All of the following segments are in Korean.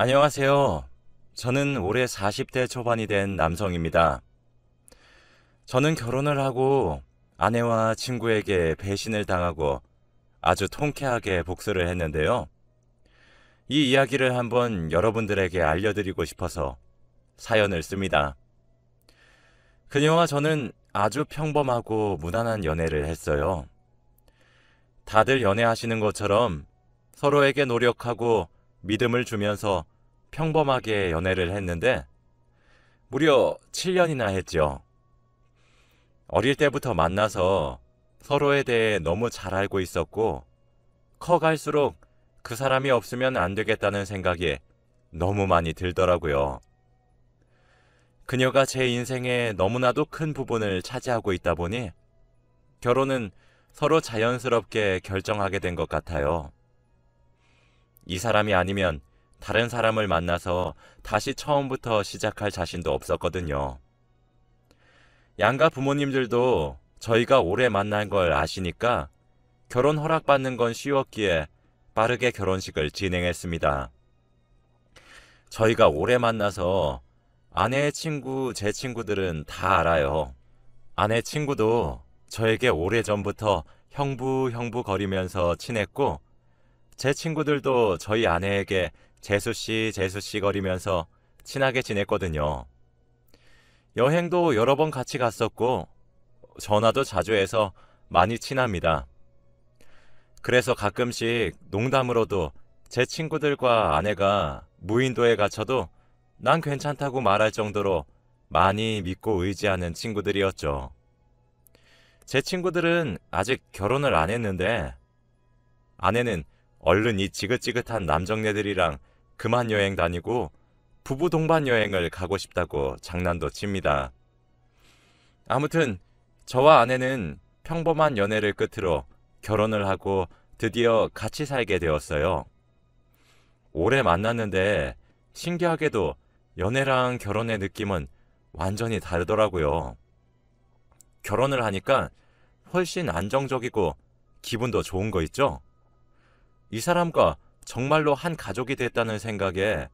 안녕하세요. 저는 올해 40대 초반이 된 남성입니다. 저는 결혼을 하고 아내와 친구에게 배신을 당하고 아주 통쾌하게 복수를 했는데요. 이 이야기를 한번 여러분들에게 알려드리고 싶어서 사연을 씁니다. 그녀와 저는 아주 평범하고 무난한 연애를 했어요. 다들 연애하시는 것처럼 서로에게 노력하고 믿음을 주면서 평범하게 연애를 했는데 무려 7년이나 했죠. 어릴 때부터 만나서 서로에 대해 너무 잘 알고 있었고 커갈수록 그 사람이 없으면 안 되겠다는 생각이 너무 많이 들더라고요. 그녀가 제 인생의 너무나도 큰 부분을 차지하고 있다 보니 결혼은 서로 자연스럽게 결정하게 된 것 같아요. 이 사람이 아니면 다른 사람을 만나서 다시 처음부터 시작할 자신도 없었거든요. 양가 부모님들도 저희가 오래 만난 걸 아시니까 결혼 허락받는 건 쉬웠기에 빠르게 결혼식을 진행했습니다. 저희가 오래 만나서 아내의 친구, 제 친구들은 다 알아요. 아내 친구도 저에게 오래전부터 형부 거리면서 친했고 제 친구들도 저희 아내에게 재수씨 거리면서 친하게 지냈거든요. 여행도 여러 번 같이 갔었고 전화도 자주 해서 많이 친합니다. 그래서 가끔씩 농담으로도 제 친구들과 아내가 무인도에 갇혀도 난 괜찮다고 말할 정도로 많이 믿고 의지하는 친구들이었죠. 제 친구들은 아직 결혼을 안 했는데 아내는 얼른 이 지긋지긋한 남정네들이랑 그만 여행 다니고 부부 동반 여행을 가고 싶다고 장난도 칩니다. 아무튼 저와 아내는 평범한 연애를 끝으로 결혼을 하고 드디어 같이 살게 되었어요. 오래 만났는데 신기하게도 연애랑 결혼의 느낌은 완전히 다르더라고요. 결혼을 하니까 훨씬 안정적이고 기분도 좋은 거 있죠? 이 사람과 정말로 한 가족이 됐다는 생각에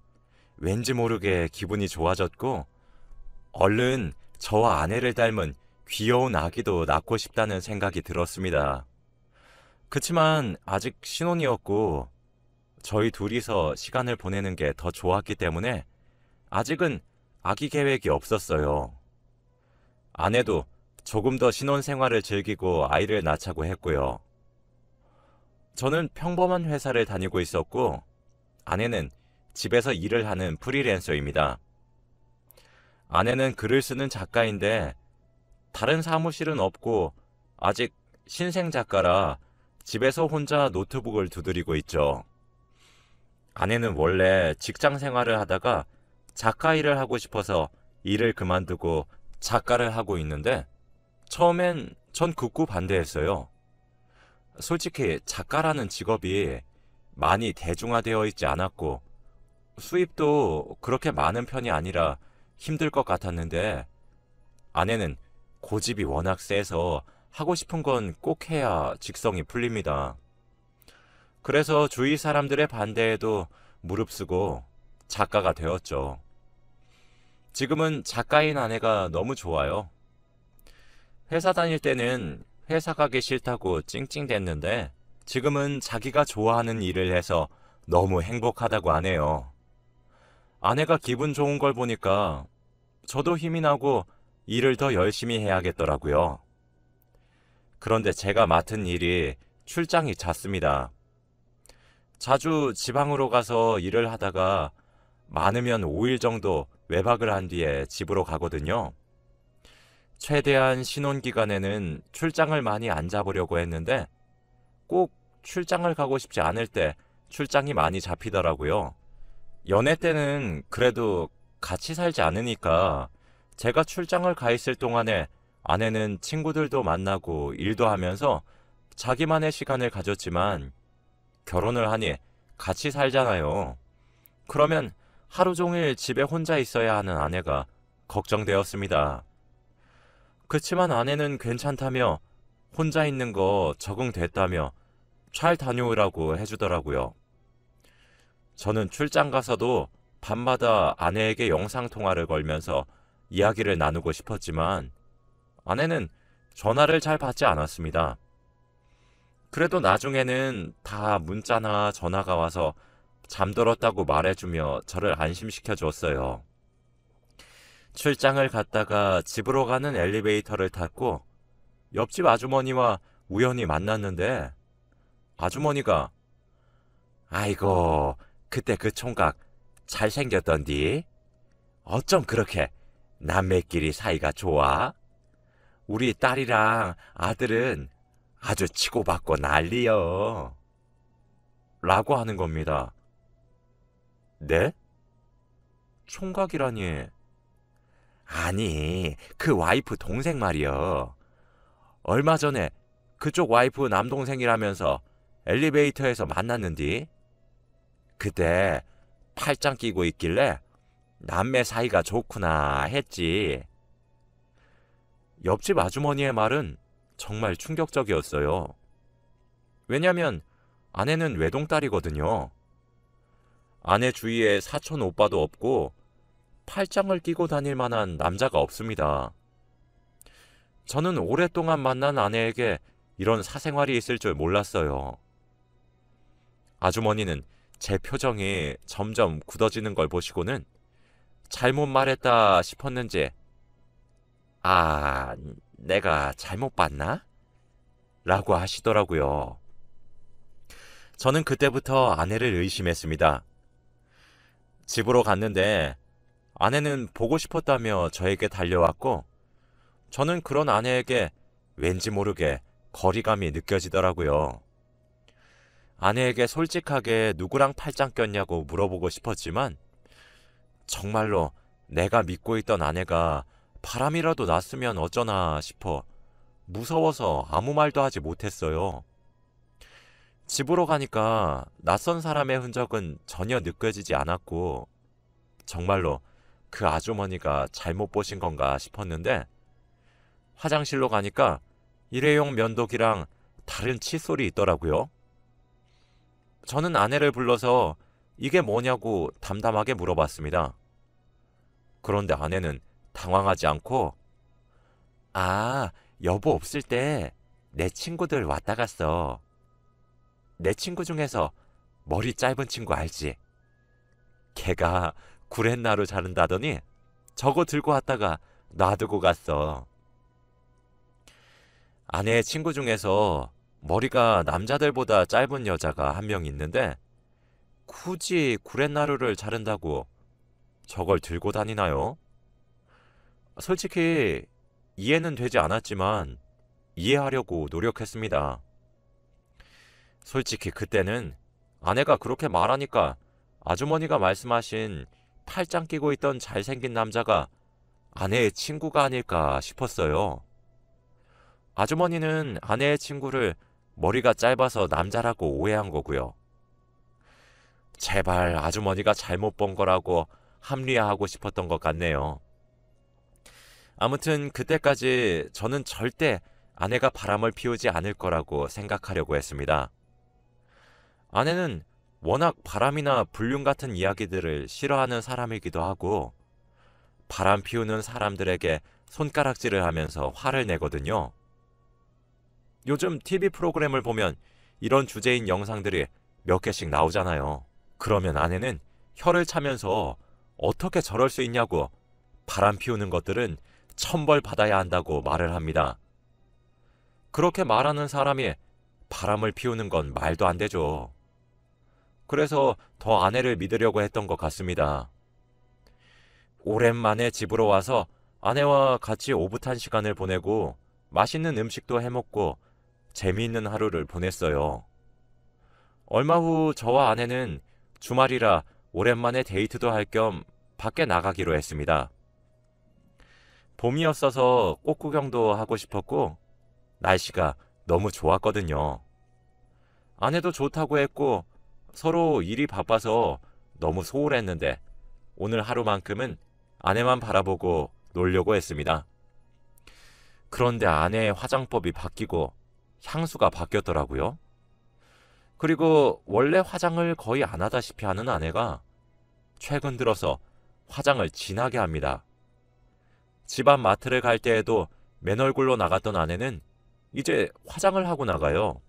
왠지 모르게 기분이 좋아졌고 얼른 저와 아내를 닮은 귀여운 아기도 낳고 싶다는 생각이 들었습니다. 그치만 아직 신혼이었고 저희 둘이서 시간을 보내는 게 더 좋았기 때문에 아직은 아기 계획이 없었어요. 아내도 조금 더 신혼 생활을 즐기고 아이를 낳자고 했고요. 저는 평범한 회사를 다니고 있었고 아내는 집에서 일을 하는 프리랜서입니다. 아내는 글을 쓰는 작가인데 다른 사무실은 없고 아직 신생 작가라 집에서 혼자 노트북을 두드리고 있죠. 아내는 원래 직장 생활을 하다가 작가 일을 하고 싶어서 일을 그만두고 작가를 하고 있는데 처음엔 전 극구 반대했어요. 솔직히 작가라는 직업이 많이 대중화되어 있지 않았고 수입도 그렇게 많은 편이 아니라 힘들 것 같았는데 아내는 고집이 워낙 세서 하고 싶은 건 꼭 해야 직성이 풀립니다. 그래서 주위 사람들의 반대에도 무릅쓰고 작가가 되었죠. 지금은 작가인 아내가 너무 좋아요. 회사 다닐 때는 회사 가기 싫다고 찡찡댔는데 지금은 자기가 좋아하는 일을 해서 너무 행복하다고 하네요. 아내가 기분 좋은 걸 보니까 저도 힘이 나고 일을 더 열심히 해야겠더라고요. 그런데 제가 맡은 일이 출장이 잦습니다. 자주 지방으로 가서 일을 하다가 많으면 5일 정도 외박을 한 뒤에 집으로 가거든요. 최대한 신혼 기간에는 출장을 많이 안 잡으려고 했는데 꼭 출장을 가고 싶지 않을 때 출장이 많이 잡히더라고요. 연애 때는 그래도 같이 살지 않으니까 제가 출장을 가 있을 동안에 아내는 친구들도 만나고 일도 하면서 자기만의 시간을 가졌지만 결혼을 하니 같이 살잖아요. 그러면 하루 종일 집에 혼자 있어야 하는 아내가 걱정되었습니다. 그치만 아내는 괜찮다며 혼자 있는 거 적응됐다며 잘 다녀오라고 해주더라고요. 저는 출장 가서도 밤마다 아내에게 영상통화를 걸면서 이야기를 나누고 싶었지만 아내는 전화를 잘 받지 않았습니다. 그래도 나중에는 다 문자나 전화가 와서 잠들었다고 말해주며 저를 안심시켜 줬어요. 출장을 갔다가 집으로 가는 엘리베이터를 탔고 옆집 아주머니와 우연히 만났는데 아주머니가 아이고 그때 그 총각 잘생겼던디? 어쩜 그렇게 남매끼리 사이가 좋아? 우리 딸이랑 아들은 아주 치고받고 난리여. 라고 하는 겁니다. 네? 총각이라니. 아니, 그 와이프 동생 말이여. 얼마 전에 그쪽 와이프 남동생이라면서 엘리베이터에서 만났는디? 그때 팔짱 끼고 있길래 남매 사이가 좋구나 했지. 옆집 아주머니의 말은 정말 충격적이었어요. 왜냐면 아내는 외동딸이거든요. 아내 주위에 사촌 오빠도 없고 팔짱을 끼고 다닐 만한 남자가 없습니다. 저는 오랫동안 만난 아내에게 이런 사생활이 있을 줄 몰랐어요. 아주머니는 제 표정이 점점 굳어지는 걸 보시고는 잘못 말했다 싶었는지 아, 내가 잘못 봤나? 라고 하시더라고요. 저는 그때부터 아내를 의심했습니다. 집으로 갔는데 아내는 보고 싶었다며 저에게 달려왔고 저는 그런 아내에게 왠지 모르게 거리감이 느껴지더라고요. 아내에게 솔직하게 누구랑 팔짱 꼈냐고 물어보고 싶었지만 정말로 내가 믿고 있던 아내가 바람이라도 났으면 어쩌나 싶어 무서워서 아무 말도 하지 못했어요. 집으로 가니까 낯선 사람의 흔적은 전혀 느껴지지 않았고 정말로 그 아주머니가 잘못 보신 건가 싶었는데 화장실로 가니까 일회용 면도기랑 다른 칫솔이 있더라고요. 저는 아내를 불러서 이게 뭐냐고 담담하게 물어봤습니다. 그런데 아내는 당황하지 않고 아, 여보 없을 때 내 친구들 왔다 갔어. 내 친구 중에서 머리 짧은 친구 알지? 걔가 구렛나루 자른다더니 저거 들고 왔다가 놔두고 갔어. 아내의 친구 중에서 머리가 남자들보다 짧은 여자가 한 명 있는데 굳이 구렛나루를 자른다고 저걸 들고 다니나요? 솔직히 이해는 되지 않았지만 이해하려고 노력했습니다. 솔직히 그때는 아내가 그렇게 말하니까 아주머니가 말씀하신 팔짱 끼고 있던 잘생긴 남자가 아내의 친구가 아닐까 싶었어요. 아주머니는 아내의 친구를 머리가 짧아서 남자라고 오해한 거고요. 제발 아주머니가 잘못 본 거라고 합리화하고 싶었던 것 같네요. 아무튼 그때까지 저는 절대 아내가 바람을 피우지 않을 거라고 생각하려고 했습니다. 아내는 워낙 바람이나 불륜 같은 이야기들을 싫어하는 사람이기도 하고 바람 피우는 사람들에게 손가락질을 하면서 화를 내거든요. 요즘 TV 프로그램을 보면 이런 주제인 영상들이 몇 개씩 나오잖아요. 그러면 아내는 혀를 차면서 어떻게 저럴 수 있냐고 바람 피우는 것들은 천벌 받아야 한다고 말을 합니다. 그렇게 말하는 사람이 바람을 피우는 건 말도 안 되죠. 그래서 더 아내를 믿으려고 했던 것 같습니다. 오랜만에 집으로 와서 아내와 같이 오붓한 시간을 보내고 맛있는 음식도 해먹고 재미있는 하루를 보냈어요. 얼마 후 저와 아내는 주말이라 오랜만에 데이트도 할 겸 밖에 나가기로 했습니다. 봄이었어서 꽃 구경도 하고 싶었고 날씨가 너무 좋았거든요. 아내도 좋다고 했고 서로 일이 바빠서 너무 소홀했는데 오늘 하루만큼은 아내만 바라보고 놀려고 했습니다. 그런데 아내의 화장법이 바뀌고 향수가 바뀌었더라고요. 그리고 원래 화장을 거의 안 하다시피 하는 아내가 최근 들어서 화장을 진하게 합니다. 집안 마트를 갈 때에도 맨 얼굴로 나갔던 아내는 이제 화장을 하고 나가요.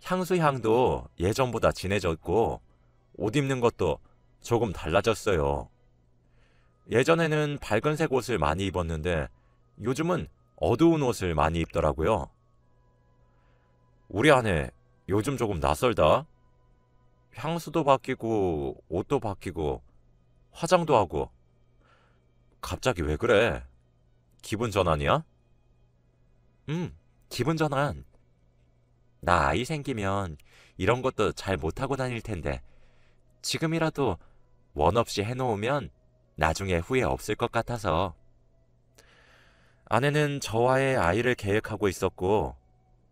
향수 향도 예전보다 진해졌고 옷 입는 것도 조금 달라졌어요. 예전에는 밝은색 옷을 많이 입었는데 요즘은 어두운 옷을 많이 입더라고요. 우리 아내 요즘 조금 낯설다. 향수도 바뀌고 옷도 바뀌고 화장도 하고. 갑자기 왜 그래? 기분 전환이야? 기분 전환. 나 아이 생기면 이런 것도 잘 못하고 다닐 텐데 지금이라도 원 없이 해놓으면 나중에 후회 없을 것 같아서. 아내는 저와의 아이를 계획하고 있었고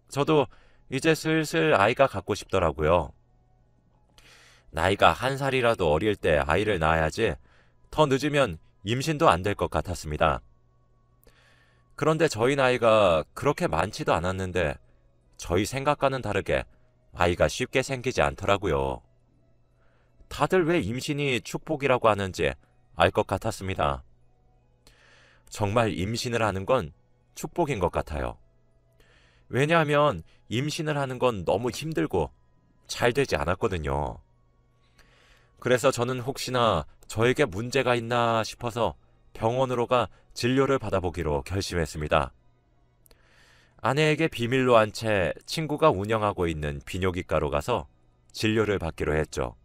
저도 이제 슬슬 아이가 갖고 싶더라고요. 나이가 1살이라도 어릴 때 아이를 낳아야지 더 늦으면 임신도 안 될 것 같았습니다. 그런데 저희 나이가 그렇게 많지도 않았는데 저희 생각과는 다르게 아이가 쉽게 생기지 않더라고요. 다들 왜 임신이 축복이라고 하는지 알 것 같았습니다. 정말 임신을 하는 건 축복인 것 같아요. 왜냐하면 임신을 하는 건 너무 힘들고 잘 되지 않았거든요. 그래서 저는 혹시나 저에게 문제가 있나 싶어서 병원으로 가 진료를 받아보기로 결심했습니다. 아내에게 비밀로 한 채 친구가 운영하고 있는 비뇨기과로 가서 진료를 받기로 했죠.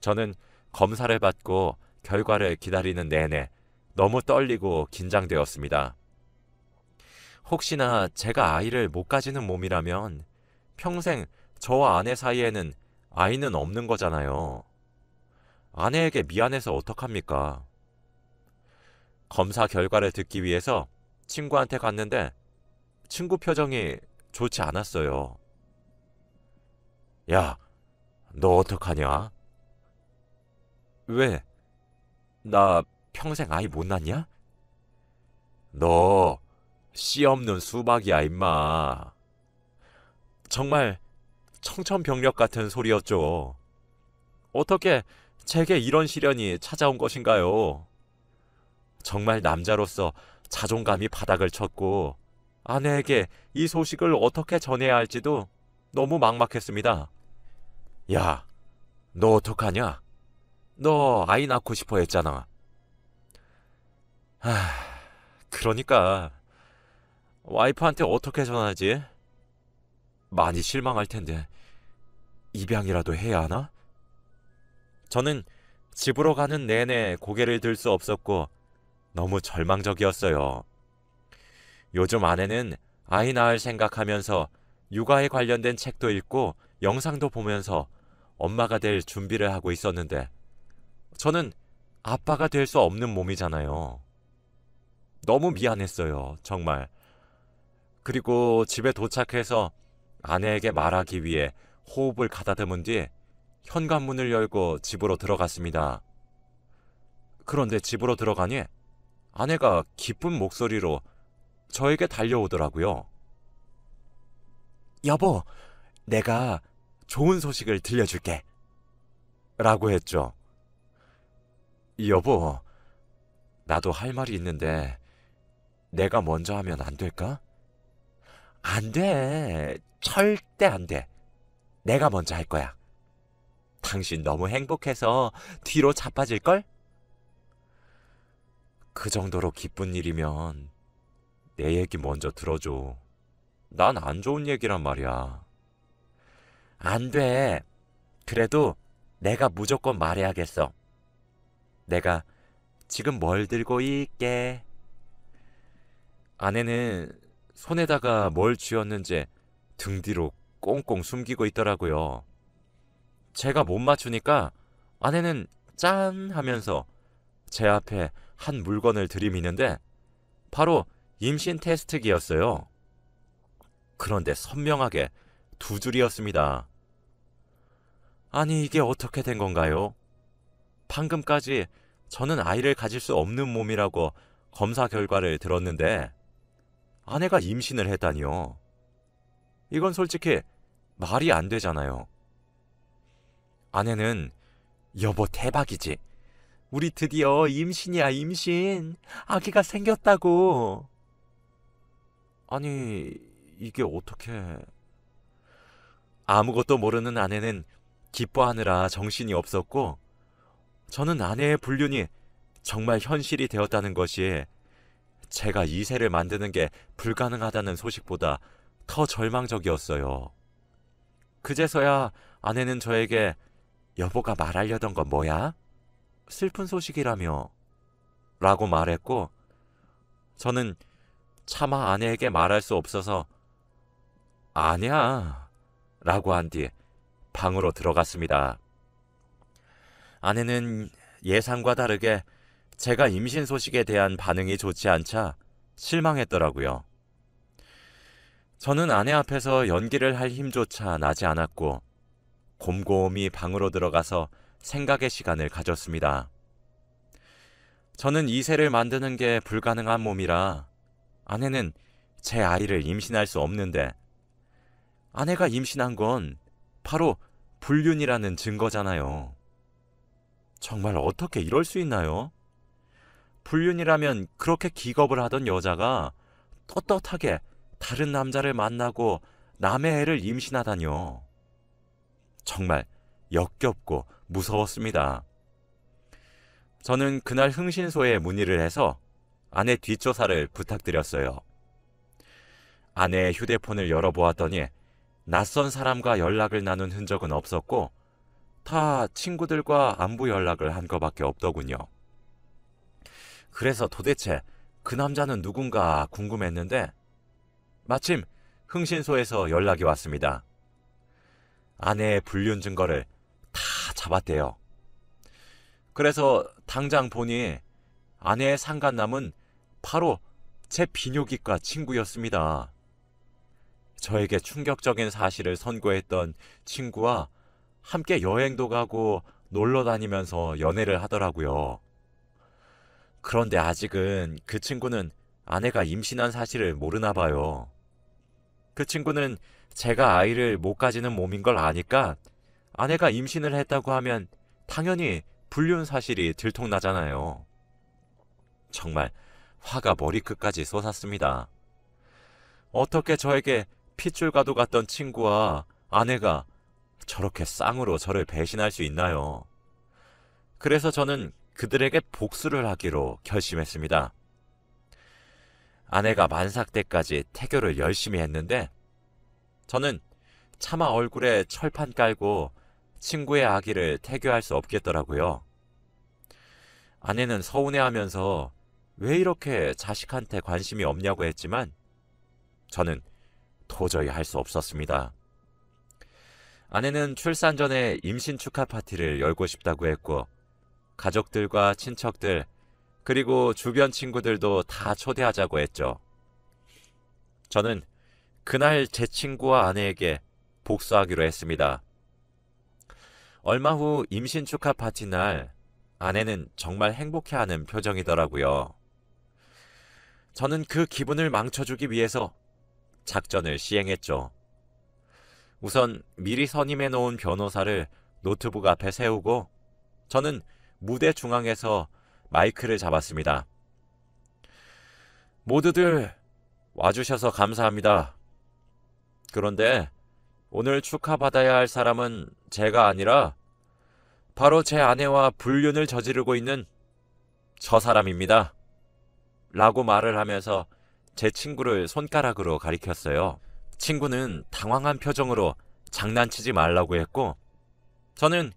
저는 검사를 받고 결과를 기다리는 내내 너무 떨리고 긴장되었습니다. 혹시나 제가 아이를 못 가지는 몸이라면 평생 저와 아내 사이에는 아이는 없는 거잖아요. 아내에게 미안해서 어떡합니까? 검사 결과를 듣기 위해서 친구한테 갔는데 친구 표정이 좋지 않았어요. 야, 너 어떡하냐? 왜? 나 평생 아이 못 낳냐? 너 씨 없는 수박이야, 임마. 정말 청천벽력 같은 소리였죠. 어떻게 제게 이런 시련이 찾아온 것인가요? 정말 남자로서 자존감이 바닥을 쳤고 아내에게 이 소식을 어떻게 전해야 할지도 너무 막막했습니다. 야, 너 어떡하냐? 너 아이 낳고 싶어 했잖아. 그러니까 와이프한테 어떻게 전하지? 많이 실망할 텐데 입양이라도 해야 하나? 저는 집으로 가는 내내 고개를 들 수 없었고 너무 절망적이었어요. 요즘 아내는 아이 낳을 생각하면서 육아에 관련된 책도 읽고 영상도 보면서 엄마가 될 준비를 하고 있었는데 저는 아빠가 될 수 없는 몸이잖아요. 너무 미안했어요, 정말. 그리고 집에 도착해서 아내에게 말하기 위해 호흡을 가다듬은 뒤 현관문을 열고 집으로 들어갔습니다. 그런데 집으로 들어가니 아내가 기쁜 목소리로 저에게 달려오더라고요. 여보, 내가 좋은 소식을 들려줄게. 라고 했죠. 여보, 나도 할 말이 있는데 내가 먼저 하면 안 될까? 안 돼. 절대 안 돼. 내가 먼저 할 거야. 당신 너무 행복해서 뒤로 자빠질걸? 그 정도로 기쁜 일이면 내 얘기 먼저 들어줘. 난 안 좋은 얘기란 말이야. 안 돼. 그래도 내가 무조건 말해야겠어. 내가 지금 뭘 들고 있게. 아내는 손에다가 뭘 쥐었는지 등 뒤로 꽁꽁 숨기고 있더라고요. 제가 못 맞추니까 아내는 짠 하면서 제 앞에 한 물건을 들이미는데 바로 임신 테스트기였어요. 그런데 선명하게 2줄이었습니다. 아니, 이게 어떻게 된 건가요? 방금까지 저는 아이를 가질 수 없는 몸이라고 검사 결과를 들었는데 아내가 임신을 했다니요. 이건 솔직히 말이 안 되잖아요. 아내는 여보, 대박이지. 우리 드디어 임신이야, 임신. 아기가 생겼다고. 아니, 이게 어떻게... 아무것도 모르는 아내는 기뻐하느라 정신이 없었고, 저는 아내의 불륜이 정말 현실이 되었다는 것이 제가 이세를 만드는 게 불가능하다는 소식보다 더 절망적이었어요. 그제서야 아내는 저에게 여보가 말하려던 건 뭐야? 슬픈 소식이라며 라고 말했고, 저는 차마 아내에게 말할 수 없어서 아니야 라고 한 뒤 방으로 들어갔습니다. 아내는 예상과 다르게 제가 임신 소식에 대한 반응이 좋지 않자 실망했더라고요. 저는 아내 앞에서 연기를 할 힘조차 나지 않았고 곰곰이 방으로 들어가서 생각의 시간을 가졌습니다. 저는 이세를 만드는 게 불가능한 몸이라 아내는 제 아이를 임신할 수 없는데, 아내가 임신한 건 바로 불륜이라는 증거잖아요. 정말 어떻게 이럴 수 있나요? 불륜이라면 그렇게 기겁을 하던 여자가 떳떳하게 다른 남자를 만나고 남의 애를 임신하다뇨. 정말 역겹고 무서웠습니다. 저는 그날 흥신소에 문의를 해서 아내 뒷조사를 부탁드렸어요. 아내의 휴대폰을 열어보았더니 낯선 사람과 연락을 나눈 흔적은 없었고 다 친구들과 안부 연락을 한 것밖에 없더군요. 그래서 도대체 그 남자는 누군가 궁금했는데 마침 흥신소에서 연락이 왔습니다. 아내의 불륜 증거를 다 잡았대요. 그래서 당장 보니 아내의 상간남은 바로 제 비뇨기과 친구였습니다. 저에게 충격적인 사실을 선고했던 친구와 함께 여행도 가고 놀러 다니면서 연애를 하더라고요. 그런데 아직은 그 친구는 아내가 임신한 사실을 모르나 봐요. 그 친구는 제가 아이를 못 가지는 몸인 걸 아니까 아내가 임신을 했다고 하면 당연히 불륜 사실이 들통나잖아요. 정말 화가 머리끝까지 솟았습니다. 어떻게 저에게 핏줄과도 같던 친구와 아내가 저렇게 쌍으로 저를 배신할 수 있나요? 그래서 저는 그들에게 복수를 하기로 결심했습니다. 아내가 만삭 때까지 태교를 열심히 했는데 저는 차마 얼굴에 철판 깔고 친구의 아기를 태교할 수 없겠더라고요. 아내는 서운해하면서 왜 이렇게 자식한테 관심이 없냐고 했지만 저는 도저히 할 수 없었습니다. 아내는 출산 전에 임신 축하 파티를 열고 싶다고 했고 가족들과 친척들 그리고 주변 친구들도 다 초대하자고 했죠. 저는 그날 제 친구와 아내에게 복수하기로 했습니다. 얼마 후 임신 축하 파티 날 아내는 정말 행복해하는 표정이더라고요. 저는 그 기분을 망쳐주기 위해서 작전을 시행했죠. 우선 미리 선임해 놓은 변호사를 노트북 앞에 세우고 저는 무대 중앙에서 마이크를 잡았습니다. 모두들 와주셔서 감사합니다. 그런데 오늘 축하받아야 할 사람은 제가 아니라 바로 제 아내와 불륜을 저지르고 있는 저 사람입니다. 라고 말을 하면서 제 친구를 손가락으로 가리켰어요. 친구는 당황한 표정으로 장난치지 말라고 했고 저는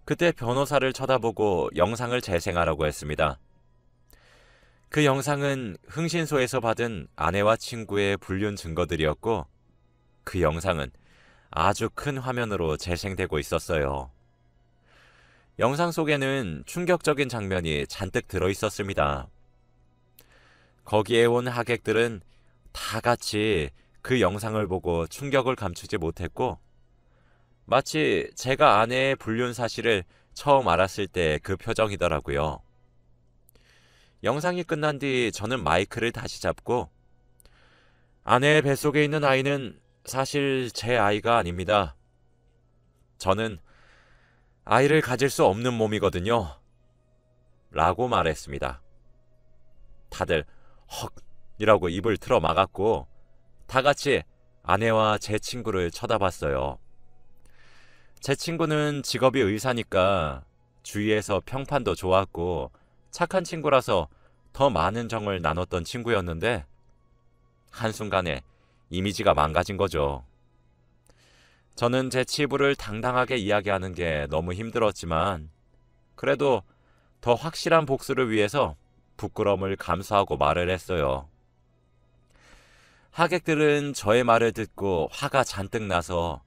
그때 변호사를 쳐다보고 영상을 재생하라고 했습니다. 그 영상은 흥신소에서 받은 아내와 친구의 불륜 증거들이었고 그 영상은 아주 큰 화면으로 재생되고 있었어요. 영상 속에는 충격적인 장면이 잔뜩 들어있었습니다. 거기에 온 하객들은 다 같이 그 영상을 보고 충격을 감추지 못했고 마치 제가 아내의 불륜 사실을 처음 알았을 때 그 표정이더라고요. 영상이 끝난 뒤 저는 마이크를 다시 잡고 아내의 뱃속에 있는 아이는 사실 제 아이가 아닙니다. 저는 아이를 가질 수 없는 몸이거든요. 라고 말했습니다. 다들 헉 이라고 입을 틀어 막았고 다 같이 아내와 제 친구를 쳐다봤어요. 제 친구는 직업이 의사니까 주위에서 평판도 좋았고 착한 친구라서 더 많은 정을 나눴던 친구였는데 한순간에 이미지가 망가진 거죠. 저는 제 치부를 당당하게 이야기하는 게 너무 힘들었지만 그래도 더 확실한 복수를 위해서 부끄러움을 감수하고 말을 했어요. 하객들은 저의 말을 듣고 화가 잔뜩 나서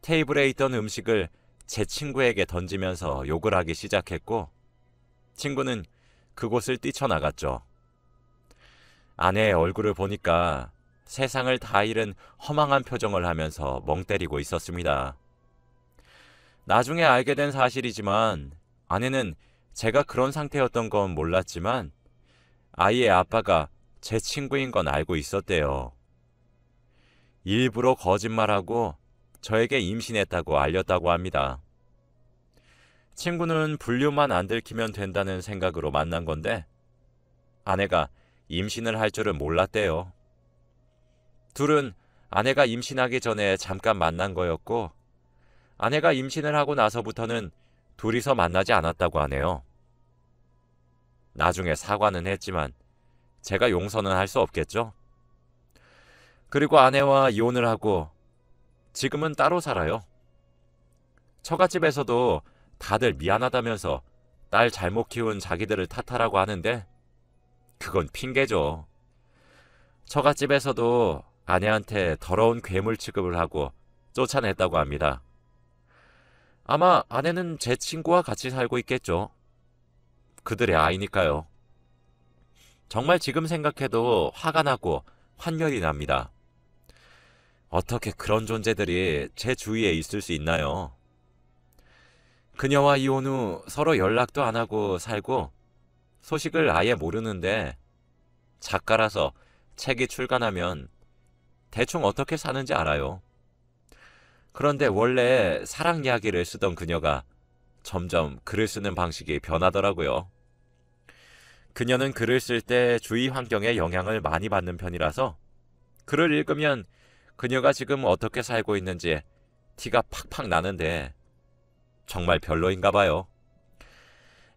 테이블에 있던 음식을 제 친구에게 던지면서 욕을 하기 시작했고 친구는 그곳을 뛰쳐나갔죠. 아내의 얼굴을 보니까 세상을 다 잃은 허망한 표정을 하면서 멍 때리고 있었습니다. 나중에 알게 된 사실이지만 아내는 제가 그런 상태였던 건 몰랐지만 아이의 아빠가 제 친구인 건 알고 있었대요. 일부러 거짓말하고 저에게 임신했다고 알렸다고 합니다. 친구는 불륜만 안 들키면 된다는 생각으로 만난 건데 아내가 임신을 할 줄은 몰랐대요. 둘은 아내가 임신하기 전에 잠깐 만난 거였고 아내가 임신을 하고 나서부터는 둘이서 만나지 않았다고 하네요. 나중에 사과는 했지만 제가 용서는 할 수 없겠죠. 그리고 아내와 이혼을 하고 지금은 따로 살아요. 처갓집에서도 다들 미안하다면서 딸 잘못 키운 자기들을 탓하라고 하는데 그건 핑계죠. 처갓집에서도 아내한테 더러운 괴물 취급을 하고 쫓아냈다고 합니다. 아마 아내는 제 친구와 같이 살고 있겠죠. 그들의 아이니까요. 정말 지금 생각해도 화가 나고 환멸이 납니다. 어떻게 그런 존재들이 제 주위에 있을 수 있나요? 그녀와 이혼 후 서로 연락도 안 하고 살고 소식을 아예 모르는데 작가라서 책이 출간하면 대충 어떻게 사는지 알아요. 그런데 원래 사랑 이야기를 쓰던 그녀가 점점 글을 쓰는 방식이 변하더라고요. 그녀는 글을 쓸 때 주위 환경에 영향을 많이 받는 편이라서 글을 읽으면 그녀가 지금 어떻게 살고 있는지 티가 팍팍 나는데 정말 별로인가 봐요.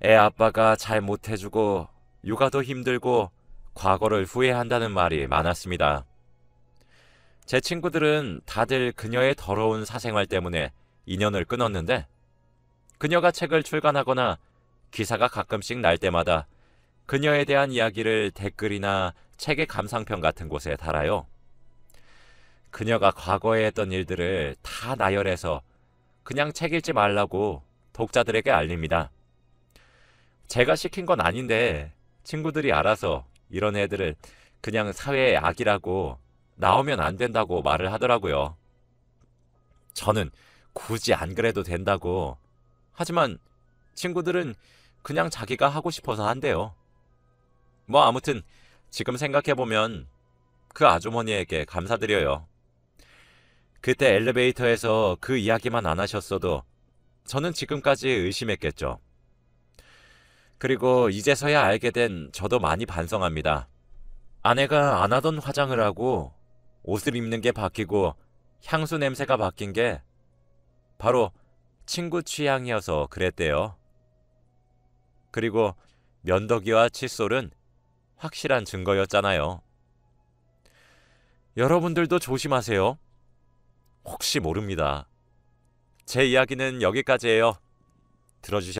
애 아빠가 잘 못해주고 육아도 힘들고 과거를 후회한다는 말이 많았습니다. 제 친구들은 다들 그녀의 더러운 사생활 때문에 인연을 끊었는데 그녀가 책을 출간하거나 기사가 가끔씩 날 때마다 그녀에 대한 이야기를 댓글이나 책의 감상평 같은 곳에 달아요. 그녀가 과거에 했던 일들을 다 나열해서 그냥 책 읽지 말라고 독자들에게 알립니다. 제가 시킨 건 아닌데 친구들이 알아서 이런 애들을 그냥 사회의 악이라고 나오면 안 된다고 말을 하더라고요. 저는 굳이 안 그래도 된다고. 하지만 친구들은 그냥 자기가 하고 싶어서 한대요. 뭐 아무튼 지금 생각해보면 그 아주머니에게 감사드려요. 그때 엘리베이터에서 그 이야기만 안 하셨어도 저는 지금까지 의심했겠죠. 그리고 이제서야 알게 된 저도 많이 반성합니다. 아내가 안 하던 화장을 하고 옷을 입는 게 바뀌고 향수 냄새가 바뀐 게 바로 친구 취향이어서 그랬대요. 그리고 면도기와 칫솔은 확실한 증거였잖아요. 여러분들도 조심하세요. 혹시 모릅니다. 제 이야기는 여기까지예요. 들어주셔서